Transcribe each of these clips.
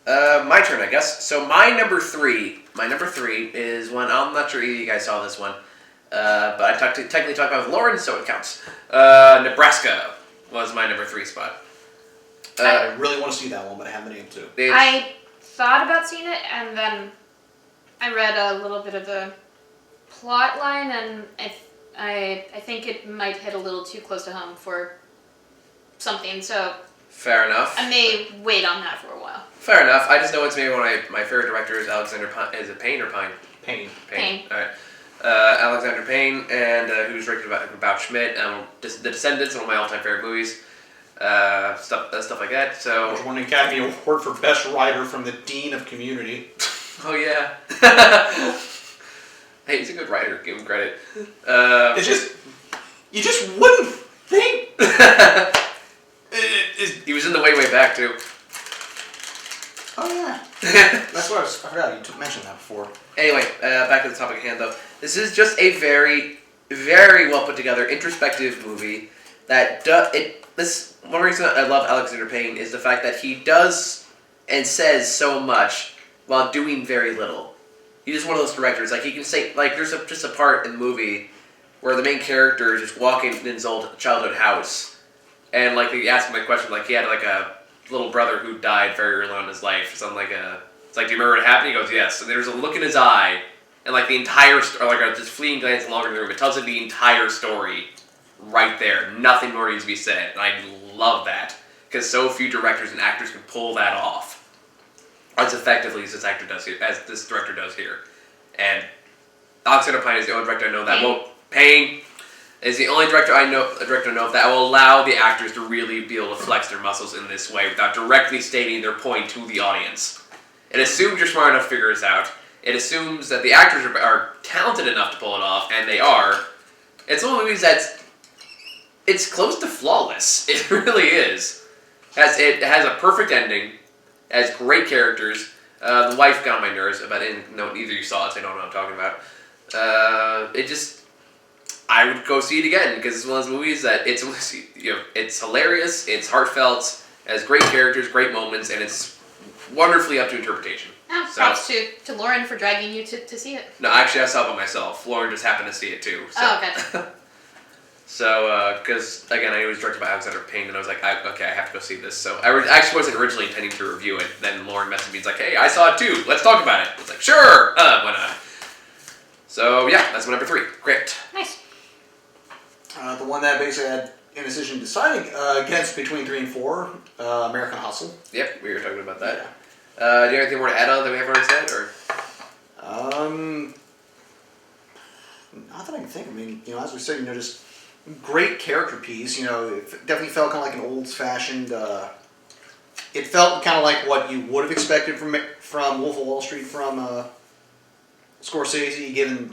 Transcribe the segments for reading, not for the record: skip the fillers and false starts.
My turn, I guess. So my number three is one. I'm not sure either of you guys saw this one, but I technically talked about with Lauren, so it counts. Nebraska was my number 3 spot. I really want to see that one, but I have the name too. I thought about seeing it, and then I read a little bit of the plot line, and I think it might hit a little too close to home for something, so... Fair enough. I may wait on that for a while. Fair enough. I just know it's maybe one of my favorite directors, Alexander Payne. Is it Payne or Pine? Payne. All right. Alexander Payne, and who's directed about Schmidt, The Descendants, one of my all-time favorite movies. Stuff like that. So There's one Academy Award for Best Writer from the Dean of Community. Oh yeah. Hey, he's a good writer. Give him credit. It's just you just wouldn't think. He was in the way back too. Oh yeah. That's what I forgot. You mentioned that before. Anyway, back to the topic at hand though. This is just a very, very well put together introspective movie that one reason I love Alexander Payne is the fact that he does and says so much while doing very little. He's just one of those directors. Like, he can say, like, there's just a part in the movie where the main character is just walking in his old childhood house, and like they ask him a question, like he had like a little brother who died very early on in his life, something like it's like, do you remember what happened? He goes, yes. And there's a look in his eye, and like the entire or like just fleeting glance longer in the room, it tells him the entire story right there. Nothing more needs to be said, and I love that because so few directors and actors can pull that off as effectively as this director does here. And Alexander Payne is the only director I know that Payne is the only director I know that will allow the actors to really be able to flex their muscles in this way without directly stating their point to the audience. It assumes you're smart enough to figure this out. It assumes that the actors are talented enough to pull it off, and they are. It's one of the movies it's close to flawless. It really is. It has a perfect ending. It has great characters. The wife got on my nerves, but neither of you saw it, so I don't know what I'm talking about. I would go see it again because it's one of those movies that it's hilarious, it's heartfelt, it has great characters, great moments, and it's wonderfully up to interpretation. Oh, props to Lauren for dragging you to see it. No, actually I saw it by myself. Lauren just happened to see it too. So. Oh, okay. So, because, again, I was directed by Alexander Payne, and I was like, okay, I have to go see this. So, I actually wasn't originally intending to review it. Then Lauren messaged me, he's like, hey, I saw it too. Let's talk about it. I was like, sure. Why not? So, yeah, that's my number 3. Great. Nice. The one that basically had a decision deciding against between 3 and 4, American Hustle. Yep, we were talking about that. Yeah. Do you have anything more to add on that we haven't already said, or? Not that I can think. I mean, as we said, just great character piece. It definitely felt kind of like an old-fashioned. It felt kind of like what you would have expected from Wolf of Wall Street from Scorsese, given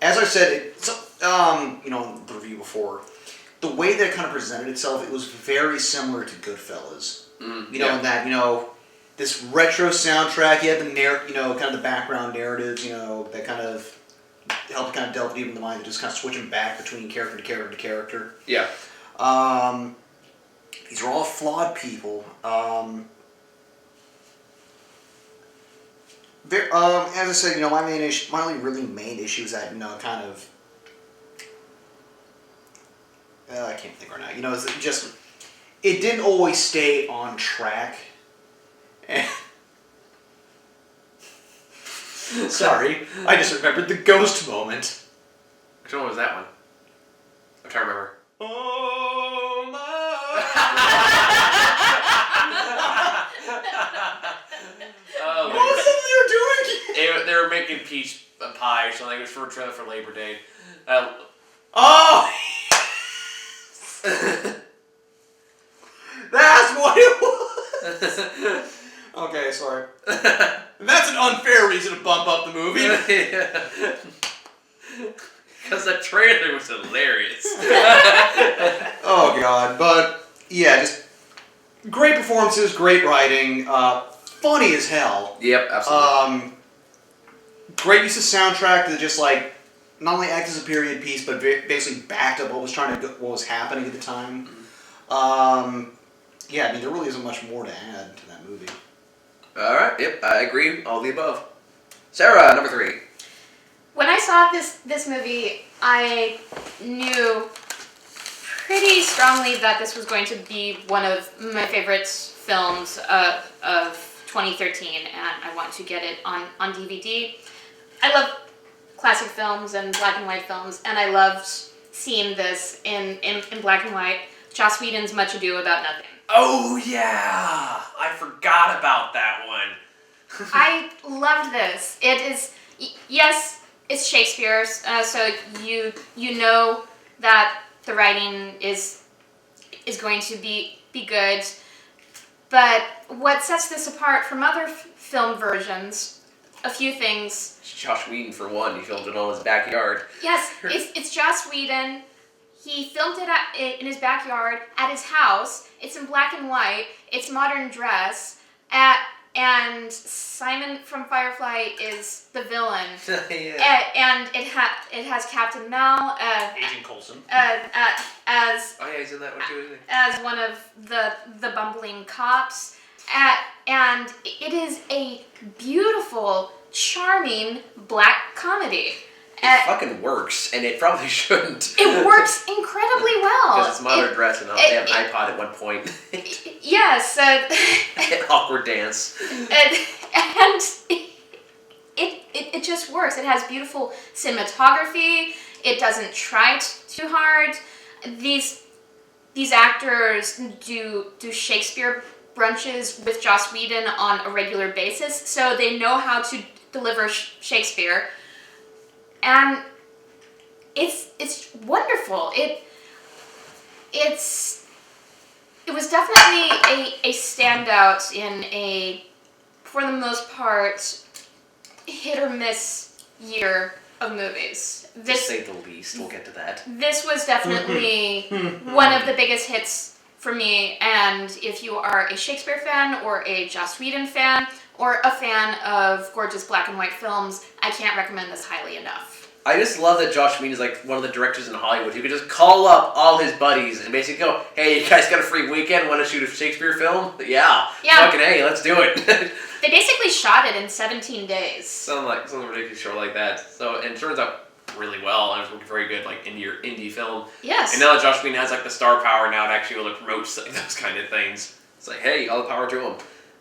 as I said, in the review before, the way that it kind of presented itself, it was very similar to Goodfellas. In that this retro soundtrack, you had the kind of the background narratives, that kind of helped kind of delve deep in the mind, just kind of switching back between character to character to character. Yeah. These are all flawed people. As I said, my only really main issue is that kind of. I can't think right now. It didn't always stay on track. Sorry, I just remembered the ghost moment. Which one was that one? I'm trying to remember. Oh my! What was it they were doing? They were making peach pie or something. It was for a trailer for Labor Day. Oh! That's what it was! Okay, sorry. That's an unfair reason to bump up the movie. Because the trailer was hilarious. Oh, God. But, yeah, just great performances, great writing, funny as hell. Yep, absolutely. Great use of soundtrack that just, not only acted as a period piece, but basically backed up what was happening at the time. Yeah, I mean, there really isn't much more to add to that movie. All right. Yep, I agree. All the above. Sarah, number 3. When I saw this movie, I knew pretty strongly that this was going to be one of my favorite films of 2013, and I want to get it on DVD. I love classic films and black and white films, and I loved seeing this in black and white. Joss Whedon's Much Ado About Nothing. Oh, yeah! I forgot about that one. I loved this. It is, yes, it's Shakespeare, so you know that the writing is going to be good. But what sets this apart from other film versions, a few things. Joss Whedon, for one. He filmed it all in his backyard. Yes, it's Joss Whedon. He filmed it in his backyard, at his house. It's in black and white. It's modern dress. And Simon from Firefly is the villain. Yeah. And it has Captain Mal Agent Coulson. as Oh yeah, he's in that one too, isn't he? as one of the bumbling cops. And it is a beautiful, charming black comedy. It fucking works, and it probably shouldn't. It works incredibly well. Because it's modern dress, and they have an iPod at one point. Yes. An awkward dance. And it just works. It has beautiful cinematography. It doesn't try too hard. These actors do Shakespeare brunches with Joss Whedon on a regular basis, so they know how to deliver Shakespeare. And it's wonderful. It was definitely a standout in a, for the most part, hit or miss year of movies. To say the least, we'll get to that. This was definitely one of the biggest hits for me, and if you are a Shakespeare fan or a Joss Whedon fan or a fan of gorgeous black and white films, I can't recommend this highly enough. I just love that Joss Whedon is like one of the directors in Hollywood who could just call up all his buddies and basically go, "Hey, you guys got a free weekend? Want to shoot a Shakespeare film? Yeah. Fucking hey, let's do it." They basically shot it in 17 days. Something ridiculous short like that. So, and it turns out really well. And it was very good, like indie film. Yes. And now that Joss Whedon has like the star power now to actually be able to promote like, those kind of things, it's like, hey, all the power to him.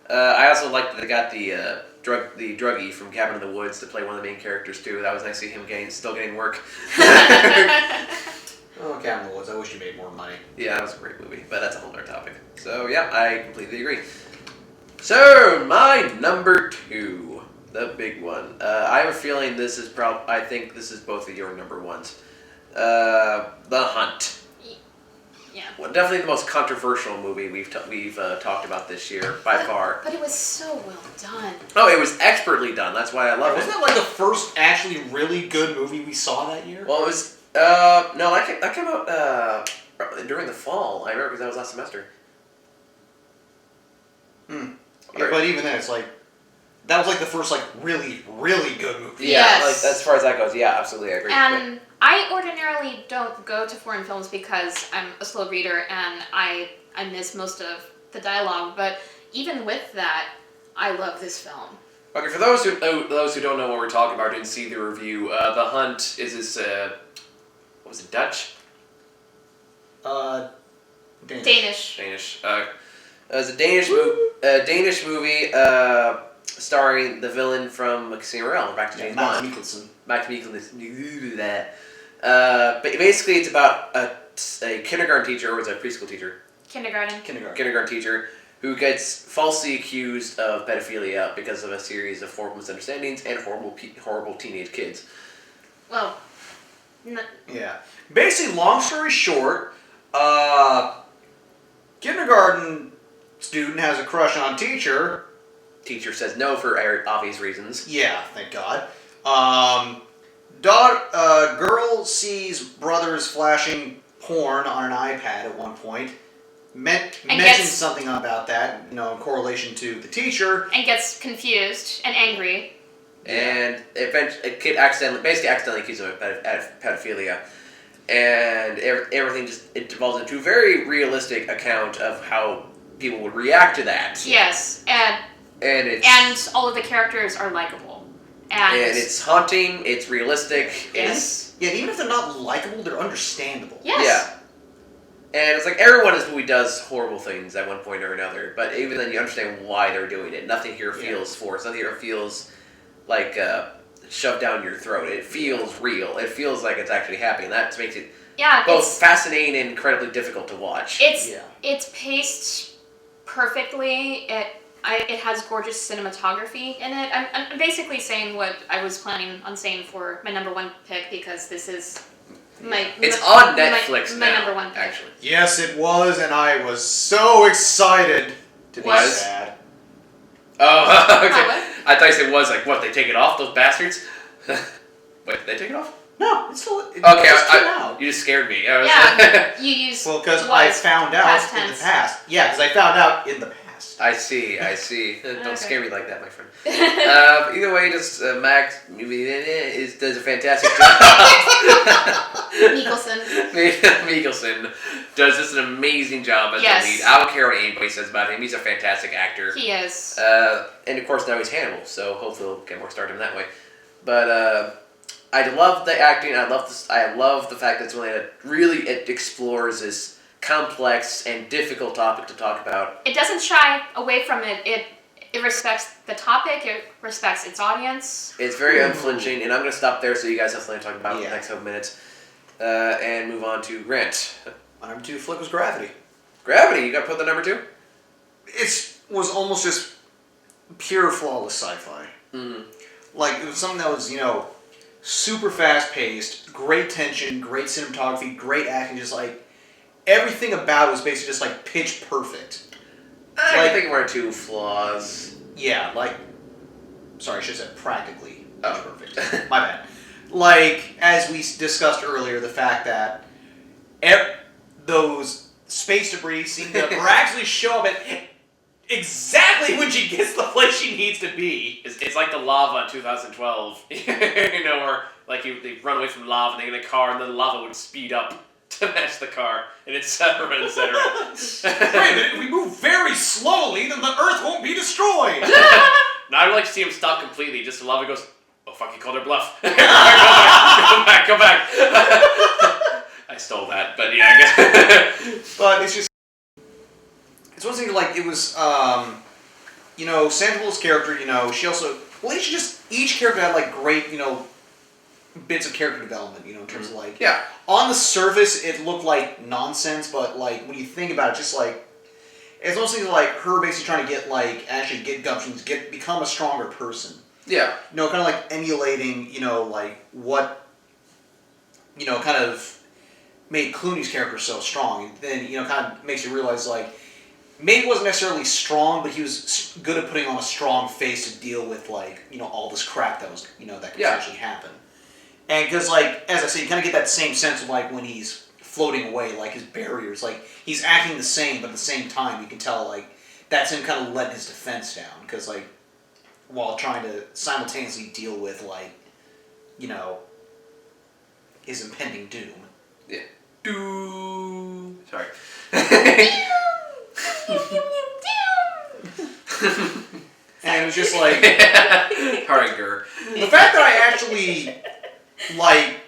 I also like that they got the druggie from Cabin in the Woods to play one of the main characters too. That was nice to see him still getting work. Oh, Cabin in the Woods. I wish you made more money. Yeah, that was a great movie, but that's a whole other topic. So yeah, I completely agree. So my number 2, the big one. I have a feeling this is I think this is both of your number ones. The Hunt. Yeah. Well, definitely the most controversial movie we've talked about this year by far. But it was so well done. Oh, it was expertly done. That's why I love it. Wasn't that like the first actually really good movie we saw that year? Well, it was no, that came out during the fall. I remember because that was last semester. Yeah, but even then, it's like that was like the first like really good movie. Yeah, Yes. like as far as that goes, yeah, absolutely, I agree. And I ordinarily don't go to foreign films because I'm a slow reader and I miss most of the dialogue. But even with that, I love this film. Okay, for those who don't know what we're talking about, didn't see the review. The Hunt is this. What was it? Dutch? Danish. Danish. It was a Danish movie starring the villain from Casino Royale, back to James Bond. Back to Mikkelsen. But basically, it's about a kindergarten teacher, or was it a preschool teacher? Kindergarten teacher who gets falsely accused of pedophilia because of a series of horrible misunderstandings and horrible teenage kids. Well, yeah. Basically, long story short, kindergarten student has a crush on teacher. Teacher says no for obvious reasons. Yeah, thank God. Girl sees brothers flashing porn on an iPad at one point. Mentions something about that, in correlation to the teacher. And gets confused and angry. And eventually, a kid accidentally accused him of pedophilia. And everything it devolves into a very realistic account of how people would react to that. Yes, And it's and all of the characters are likable. And it's haunting, it's realistic, Yes. Yeah, and even if they're not likable, they're understandable. Yes. Yeah. And it's like everyone in this movie does horrible things at one point or another, but even then you understand why they're doing it. Nothing here feels forced. Nothing here feels like shoved down your throat. It feels real. It feels like it's actually happening. That makes it both fascinating and incredibly difficult to watch. It's paced perfectly. It has gorgeous cinematography in it. I'm basically saying what I was planning on saying for my number one pick because this is it's on Netflix my now, number one pick. actually. Yes, it was, and I was so excited to be sad. Oh, okay. What? I thought you said was like, what, they take it off, those bastards? Wait, did they take it off? No, it's still. Okay, out. you just scared me. Yeah, you use because I found out past in the tense. past. Yeah, because I found out in the past. I see. Don't scare me like that, my friend. Okay. Either way, just Max does a fantastic job. Mikkelsen does just an amazing job as the lead. I don't care what anybody says about him. He's a fantastic actor. He is. And of course now he's Hannibal, so hopefully we'll get more stardom that way. But I love the acting. I love the fact that it's it explores this complex and difficult topic to talk about. It doesn't shy away from it. It respects the topic. It respects its audience. It's very unflinching, and I'm going to stop there so you guys have something to talk about in the next couple minutes. And move on to Grant. My number 2 flick was Gravity. Gravity, you got to put the number 2? It was almost just pure flawless sci-fi. Mm-hmm. Like, it was something that was, super fast-paced, great tension, great cinematography, great acting, just like, everything about it was basically just like pitch perfect. I think one or two flaws. Yeah, sorry, I should have said practically pitch perfect. My bad. Like, as we discussed earlier, the fact that those space debris seem to miraculously show up at exactly when she gets the place she needs to be. It's like the lava in 2012. Where they run away from lava and they get in a car and then the lava would speed up to match the car, and etc. etc. Wait, if we move very slowly, then the Earth won't be destroyed. Now I would like to see him stop completely, just the lava goes, oh fuck, he called her bluff. Go back. I stole that, but yeah, I guess. But it's one thing, it was, Sandra Bullock's character, she also, each character had, great, bits of character development, in terms of, on the surface, it looked like nonsense, but, when you think about it, just, it's mostly, her basically trying to get, actually get gumptions, become a stronger person. Yeah. Kind of, emulating, what, kind of made Clooney's character so strong, and then, kind of makes you realize, maybe wasn't necessarily strong, but he was good at putting on a strong face to deal with, all this crap that was, that could actually happen. And because, as I said, you kind of get that same sense of, when he's floating away, his barriers, he's acting the same, but at the same time, you can tell, that's him kind of letting his defense down, because, while trying to simultaneously deal with, his impending doom. Yeah. Doom. Sorry. And it was just Harger. the fact that I actually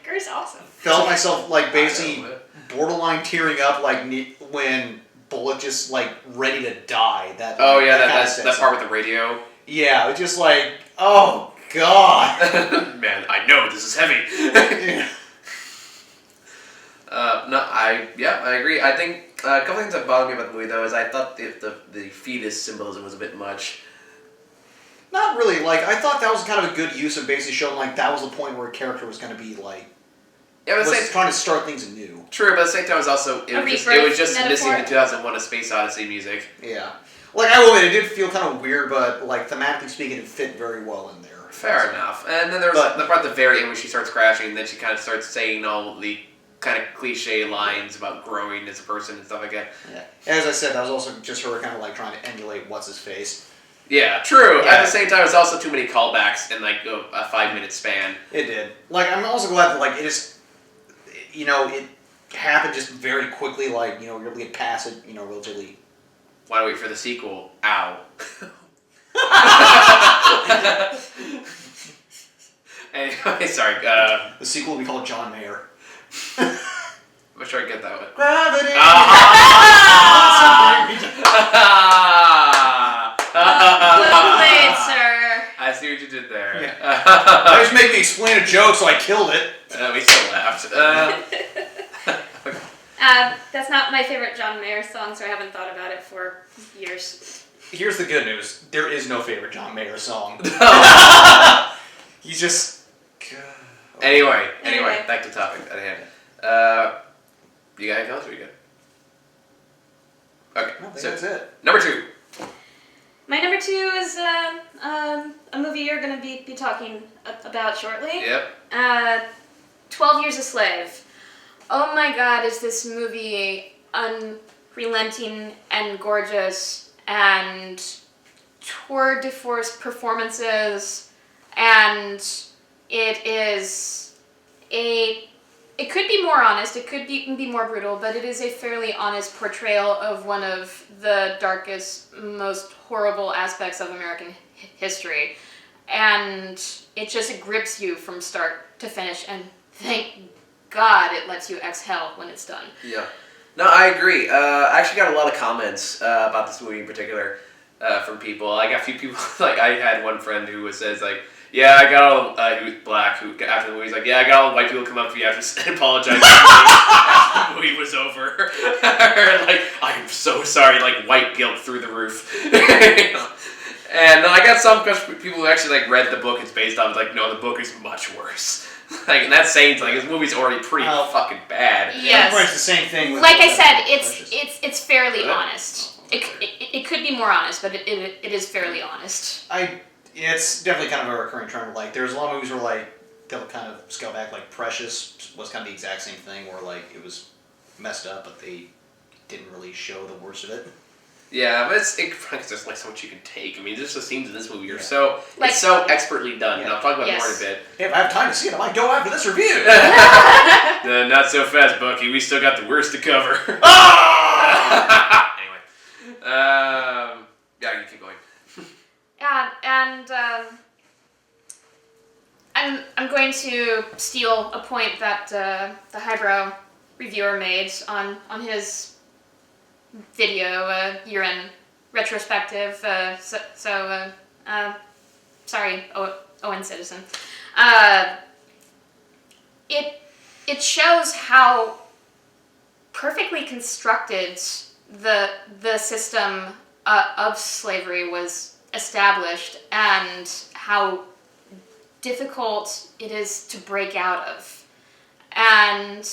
Ger's awesome. felt myself basically borderline tearing up when Bullock just ready to die. That part with the radio. Yeah, it was just oh god. Man, I know this is heavy. I agree. I think a couple things that bothered me about the movie though is I thought the fetus symbolism was a bit much. Not really. I thought that was kind of a good use of basically showing that was the point where a character was going to be was trying to start things anew. True, but at the same time, it was also it was just missing the 2001: A Space Odyssey music. Yeah, I will admit it did feel kind of weird, but thematically speaking, it fit very well in there. Fair enough. And then there was the part at the very end when she starts crashing, and then she kind of starts saying all the kind of cliche lines about growing as a person and stuff like that. Yeah. As I said, that was also just her kind of trying to emulate what's his face. Yeah, true. Yeah. At the same time, it's also too many callbacks in a 5-minute span. It did. I'm also glad that it just, it happened just very quickly. You're able to get past it, relatively Why wait for the sequel? Ow. Anyway, sorry. The sequel will be called John Mayer. I'm sure I get that one. Gravity! Well played, sir. I see what you did there. Yeah. That just made me explain a joke, so I killed it. We still laughed. That's not my favorite John Mayer song, so I haven't thought about it for years. Here's the good news. There is no favorite John Mayer song. He's just... Anyway, Anyway. back to topic at hand. You got anything else or you good? Okay, I think so that's it. number 2. My number 2 is a movie you're going to be talking about shortly. Yep. 12 Years a Slave. Oh my god, is this movie unrelenting and gorgeous, and tour de force performances, and it is it could be more honest, it could be more brutal, but it is a fairly honest portrayal of one of the darkest, most horrible aspects of American history. And it just grips you from start to finish, and thank God it lets you exhale when it's done. Yeah. No, I agree. I actually got a lot of comments about this movie in particular from people. I got a few people, like I had one friend who says like, yeah, I got all, he was black, who after the movie, he's like, yeah, I got all the white people come up to me after and apologize after the movie was over. Like, I'm so sorry, like white guilt through the roof. And I got some people who actually like read the book it's based on, like, no, the book is much worse. Like, and that's saying like this movie's already pretty fucking bad. Yes. It's the same thing. With Like I said, it's fairly honest. Oh, okay. It could be more honest, but it is fairly honest. It's definitely kind of a recurring trend. Like, there's a lot of movies where like they'll kind of scale back. Like Precious was kind of the exact same thing, where like it was messed up, but they didn't really show the worst of it. Yeah, but it's just like so much you can take. I mean, just the scenes in this movie are so Like, it's so expertly done. Yeah. And I'll talk about Yes. more in a bit. Hey, if I have time to see it, I might go after this review. Not so fast, Bucky. We still got the worst to cover. Anyway, yeah, you keep going. Yeah, and I'm going to steal a point that the highbrow reviewer made on his video year-end retrospective. Sorry, Owen Citizen. It shows how perfectly constructed the system of slavery was established, and how difficult it is to break out of. And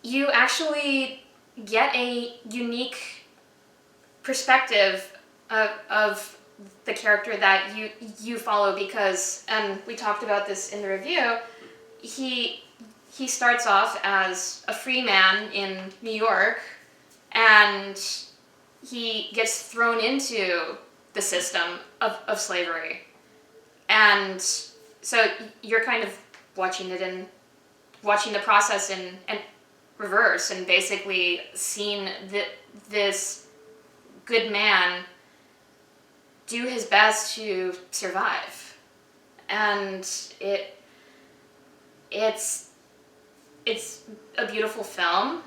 you actually get a unique perspective of the character that you follow, because, and we talked about this in the review, he starts off as a free man in New York, and he gets thrown into the system of slavery. And so you're kind of watching the process in reverse, and basically seeing this good man do his best to survive. And it's a beautiful film.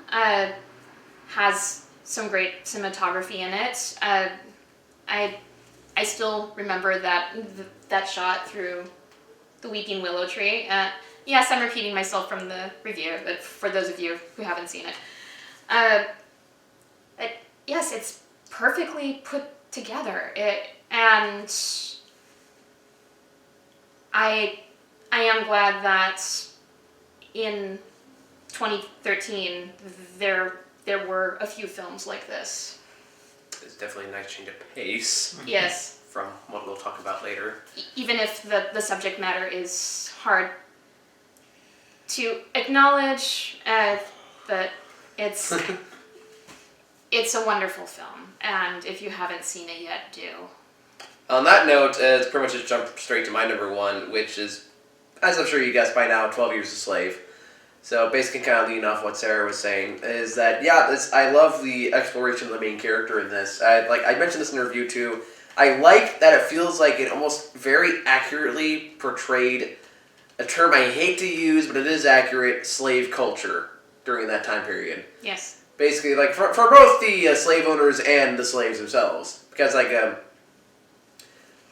Has some great cinematography in it. I still remember that shot through the weeping willow tree. Yes, I'm repeating myself from the review, but for those of you who haven't seen it, yes, it's perfectly put together. And I am glad that in 2013 there were a few films like this. It's definitely a nice change of pace. Yes. From what we'll talk about later. Even if the subject matter is hard to acknowledge, but it's a wonderful film, and if you haven't seen it yet, do. On that note, it's pretty much just jump straight to my number 1, which is, as I'm sure you guessed by now, 12 Years a Slave. So basically, kind of leading off what Sarah was saying is that I love the exploration of the main character in this. I mentioned this in the review too. I like that it feels like it almost very accurately portrayed a term I hate to use, but it is accurate, slave culture during that time period. Yes. Basically, like, for both the slave owners and the slaves themselves. Because, like,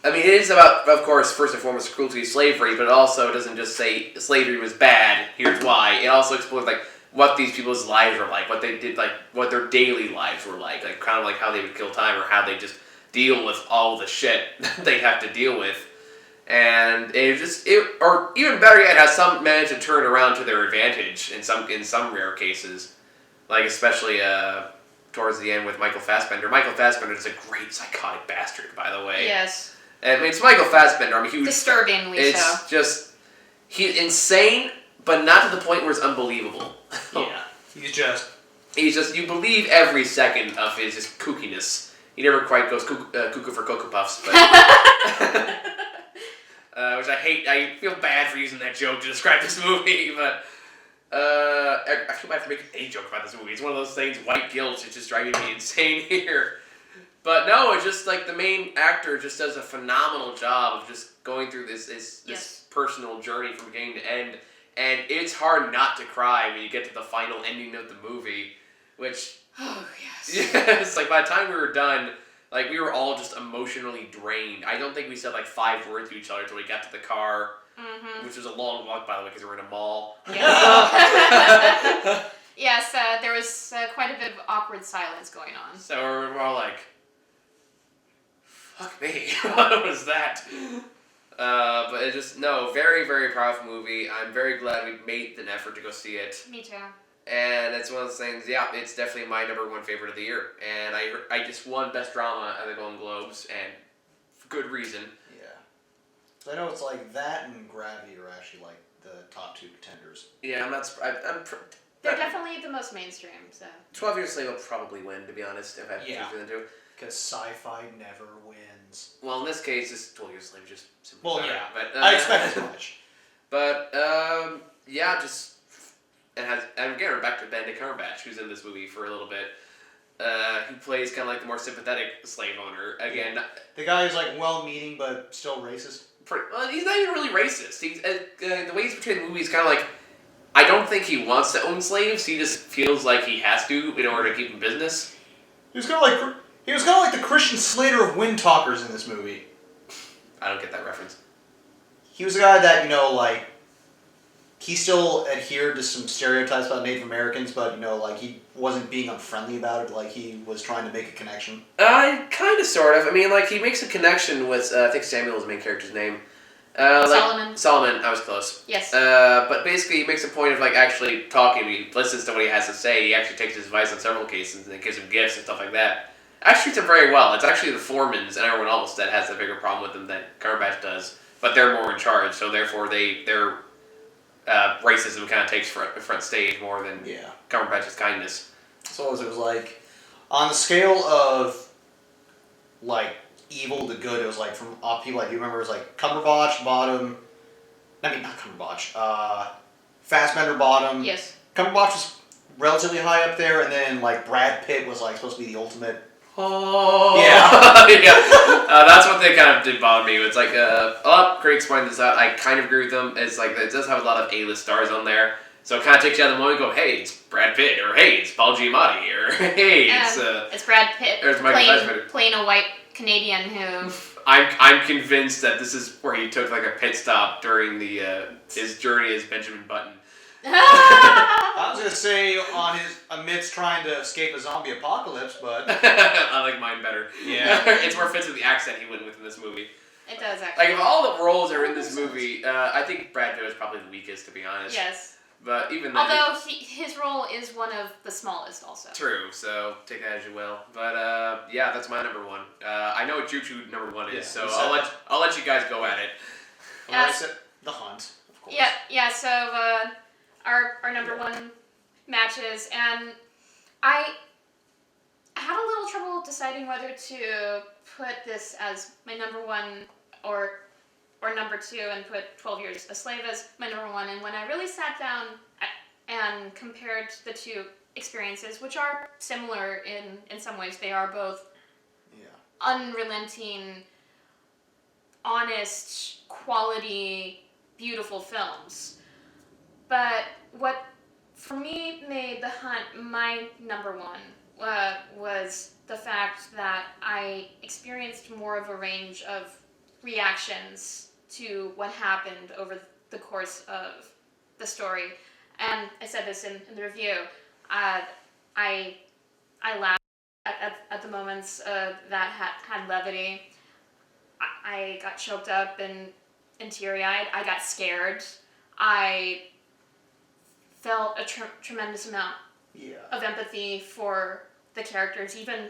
it is about, of course, first and foremost, cruelty, slavery, but it also doesn't just say slavery was bad, here's why. It also explores, like, what these people's lives were like, what they did, like, what their daily lives were like kind of like how they would kill time, or how they just deal with all the shit they have to deal with. And or even better yet, has some managed to turn around to their advantage in some rare cases, like especially towards the end with Michael Fassbender. Michael Fassbender is a great psychotic bastard, by the way. Yes. I mean, it's Michael Fassbender. I mean, disturbingly so. It's just he's insane, but not to the point where it's unbelievable. Yeah, he's just you believe every second of his just kookiness. He never quite goes cuckoo for Cocoa Puffs, but. Which I hate. I feel bad for using that joke to describe this movie, but I feel bad for making any joke about this movie. It's one of those things, white guilt, is just driving me insane here. But no, it's just like the main actor just does a phenomenal job of just going through this personal journey from beginning to end, and it's hard not to cry when you get to the final ending of the movie, which... Oh, yes. Yes, like by the time we were done... Like, we were all just emotionally drained. I don't think we said, like, 5 words to each other until we got to the car. Mm-hmm. Which was a long walk, by the way, because we were in a mall. Yes, yes there was quite a bit of awkward silence going on. So we're all like, fuck me. What was that? But it just, very, very powerful movie. I'm very glad we made an effort to go see it. Me too. And it's one of those things, it's definitely my number 1 favorite of the year. And I just won Best Drama at the Golden Globes, and for good reason. Yeah. So I know it's like that and Gravity are actually like the top 2 contenders. Yeah, they're definitely the most mainstream, so. 12 Years a Slave will probably win, to be honest, if I have to choose between the 2. Because sci-fi never wins. Well, in this case, this 12 Years a Slave is just simply better. Yeah, but, I expect as much. But, just... And again, we're back to Benedict Cumberbatch, who's in this movie for a little bit. He plays kind of like the more sympathetic slave owner. Again, the guy who's like well-meaning but still racist. Well, he's not even really racist. He's the way he's portrayed in the movie is kind of like, I don't think he wants to own slaves. He just feels like he has to in order to keep in business. He was kind of like the Christian Slater of Wind Talkers in this movie. I don't get that reference. He was a guy that he still adhered to some stereotypes about Native Americans, but, he wasn't being unfriendly about it. Like, he was trying to make a connection. Kind of, sort of. I mean, like, he makes a connection with, I think Samuel is the main character's name. Solomon. Solomon, I was close. Yes. But basically, he makes a point of, like, actually talking. He listens to what he has to say. He actually takes his advice on several cases, and gives him gifts and stuff like that. Actually treats him very well. It's actually the Foremans and everyone else that has a bigger problem with him than Cumberbatch does. But they're more in charge, so therefore their racism kind of takes front stage more than Cumberbatch's kindness. So it was like, on the scale of, like, evil to good, it was like from people like, you remember, it was like Cumberbatch bottom, not Cumberbatch, Fassbender bottom. Yes. Cumberbatch was relatively high up there, and then like Brad Pitt was like supposed to be the ultimate. Oh. Yeah. Yeah. That's what they kind of did bother me. It's like, Craig's pointing this out. I kind of agree with them. It's like, it does have a lot of A-list stars on there. So it kind of takes you out of the moment and go, hey, it's Brad Pitt, or hey, it's Paul Giamatti, or hey, it's Brad Pitt playing a white Canadian who... I'm convinced that this is where he took like a pit stop during his journey as Benjamin Button. I was gonna say amidst trying to escape a zombie apocalypse, but I like mine better. Yeah, it's more fits with the accent he went with in this movie. It does actually. Like if all the roles are in this movie, I think Brad Pitt is probably the weakest, to be honest. Yes. But even then, although his role is one of the smallest, also. True. So take that as you will. But yeah, that's my number 1. I know what your number 1 is, so I'll let you guys go at it. I said The Hunt, of course. Yeah. So our number 1 matches, and I had a little trouble deciding whether to put this as my number 1 or number 2 and put 12 Years a Slave as my number 1. And when I really sat down, and compared the two experiences, which are similar in some ways. They are both unrelenting, honest, quality, beautiful films. But what, for me, made The Hunt my number one was the fact that I experienced more of a range of reactions to what happened over the course of the story. And I said this in the review. I laughed at the moments that had levity. I got choked up and teary-eyed. I got scared. I felt a tremendous amount of empathy for the characters, even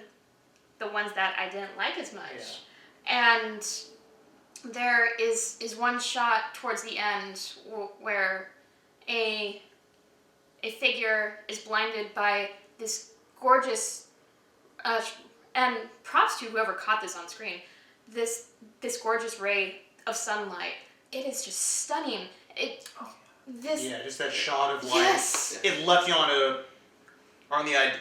the ones that I didn't like as much. Yeah. And there is one shot towards the end where a figure is blinded by this gorgeous, and props to whoever caught this on screen, this gorgeous ray of sunlight. It is just stunning. Just that shot of like, yes. It left you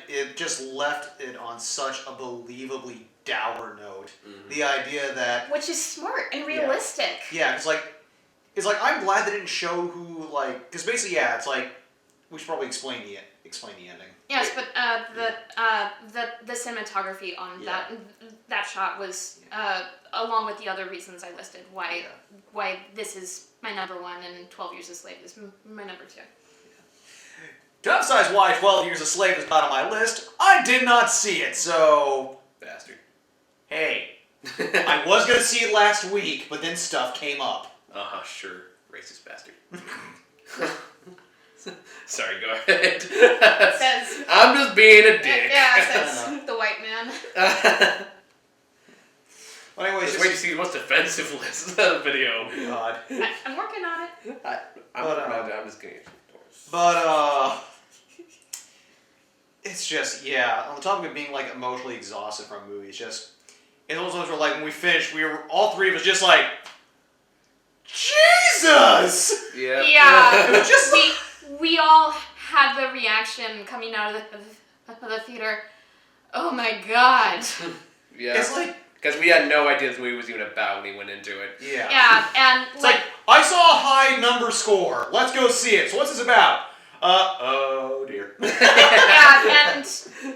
it just left it on such a believably dour note. Mm-hmm. The idea that, which is smart and realistic. Yeah, it's like I'm glad they didn't show who, like, because basically it's like we should probably explain the ending. Yes, but the cinematography on that shot was along with the other reasons I listed why this is my number one and 12 Years a Slave is my number two. To emphasize why 12 Years a Slave is not on my list, I did not see it, so... Bastard. Hey, I was going to see it last week, but then stuff came up. Sure. Racist bastard. Sorry, go ahead. Says, I'm just being a dick. Yeah, says the white man. Well, anyways, just wait to see the most offensive list of the video. Oh, God. I'm working on it. I'm just kidding. But, it's just, on the topic of being, like, emotionally exhausted from a movie, it's just, it's those ones where, like, when we finished, we were, all three of us just like, Jesus! Yeah. Yeah. It was just we all had the reaction coming out of the theater. Oh my God. Yeah. It's like, because we had no idea this movie was even about when we went into it. Yeah. Yeah, and it's like, I saw a high number score. Let's go see it. So what's this about? Oh dear. Yeah, and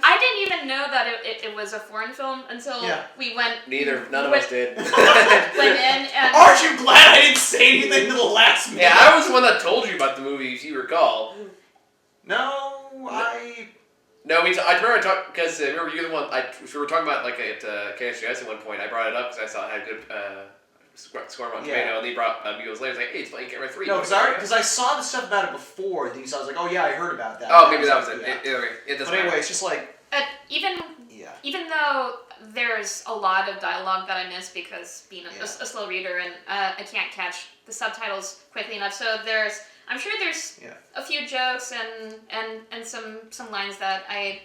I didn't even know that it was a foreign film until we went. None of us did. Went in and. Aren't you glad I didn't say anything to the last minute? Yeah, I was the one that told you about the movie, if you recall. No, No, I remember I talked because remember you were the one. We were talking about like at KSGS at one point. I brought it up because I saw it had good score on Tomato, and he brought years later. Like, hey, it's playing Camera 3. No, because I saw the stuff about it before, and then I was like, oh yeah, I heard about that. Oh, maybe that was it. It but anyway, it's just like even though there's a lot of dialogue that I miss because being a slow reader and I can't catch the subtitles quickly enough. So I'm sure there's a few jokes and some lines that I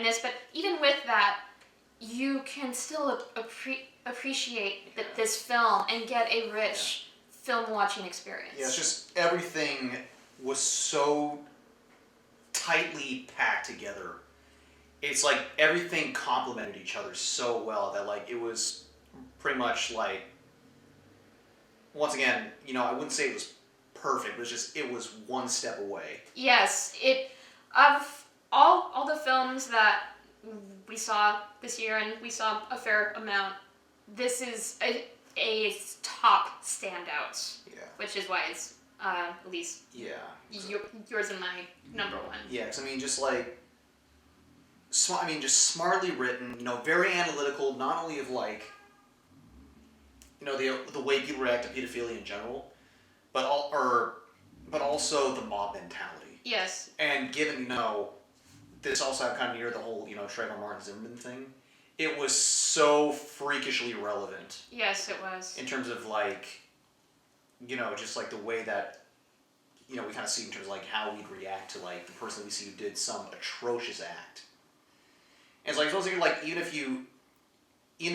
miss. But even with that, you can still appreciate this film and get a rich film watching experience. Yeah, it's just everything was so tightly packed together. It's like everything complemented each other so well that like it was pretty much like, once again, I wouldn't say it was perfect, but it was one step away. Yes, of all the films that we saw this year, and we saw a fair amount, this is a top standout. Yeah. Which is why it's at least yours and my number one. Yeah, because just like, just smartly written, very analytical, not only of like, the way people react to pedophilia in general, but also the mob mentality. Yes. And given, this also kind of near the whole, Trayvon Martin Zimmerman thing, it was so freakishly relevant. Yes, it was. In terms of like, just like the way that, we kind of see in terms of like how we'd react to like the person we see who did some atrocious act. And it's like, even if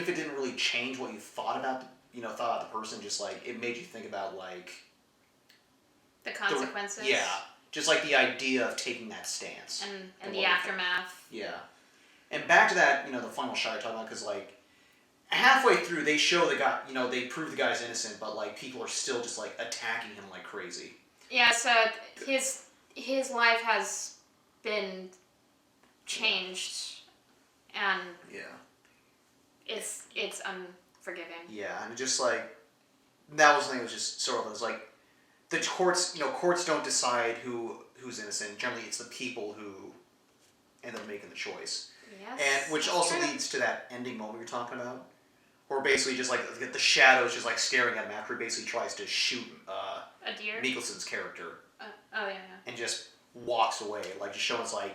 it didn't really change what you thought about the person, just like it made you think about like the consequences. just like the idea of taking that stance and the aftermath. Yeah, and back to that, the final shot I talked about, because like halfway through they show the guy, they prove the guy's innocent, but like people are still just like attacking him like crazy. Yeah, so his life has been changed, and it's unforgiving. Yeah, and just like that was something that was just sort of, it's like the courts, courts don't decide who's innocent. Generally, it's the people who end up making the choice. Yes, and which also leads to that ending moment you're talking about, where basically just like the shadows just like staring at him after he basically tries to shoot a deer. Mikkelson's character. Oh yeah. And just walks away, like just showing us like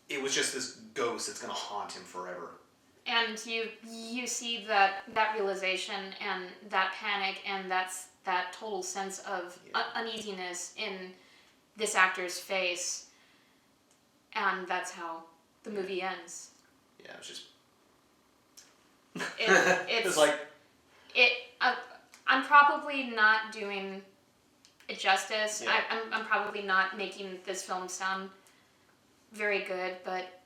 it was just this ghost that's gonna haunt him forever. And you see that realization and that panic and that total sense of uneasiness in this actor's face, and that's how the movie ends. Yeah, it was just. It's was like. I'm probably not doing it justice. Yeah. I'm probably not making this film sound very good, but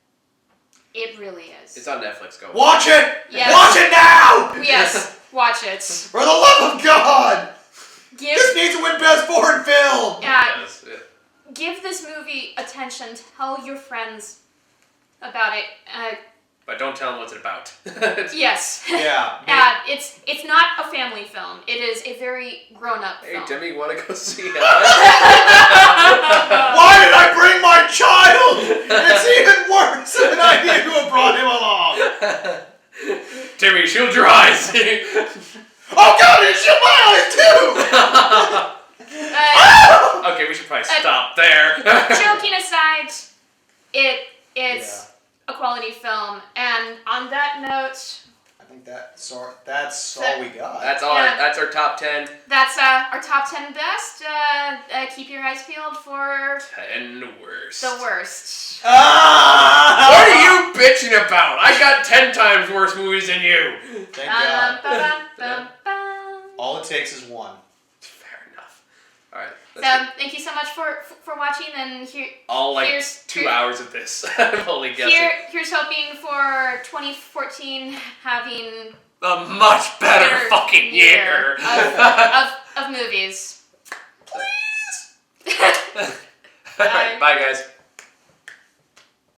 it really is. It's on Netflix. Go watch it. Yes. Watch it now. Yes, watch it. For the love of God! This needs to win Best Foreign Film. Yeah. Give this movie attention. Tell your friends about it. But don't tell them what's it about. Yes. Yeah. It's not a family film. It is a very grown-up film. Hey, Demi, want to go see it? Why did I bring my child? It's even worse than I knew who brought him along. Timmy, shield your eyes. Oh God, you shield my eyes too. Okay, we should probably stop there. Joking aside, it's a quality film, and on that note, I think that's all we got. That's all. That's our top 10. That's our top 10 best. Keep your eyes peeled for 10 worst. the worst. What are you bitching about? I got 10 times worse movies than you. Thank God. Ba-dum-bum-bum-bum. All it takes is one. Fair enough. All right. So thank you so much for watching, and here's 2 hours of this. I'm only guessing. Here's hoping for 2014 having a much better fucking year of movies. Please. Bye, guys.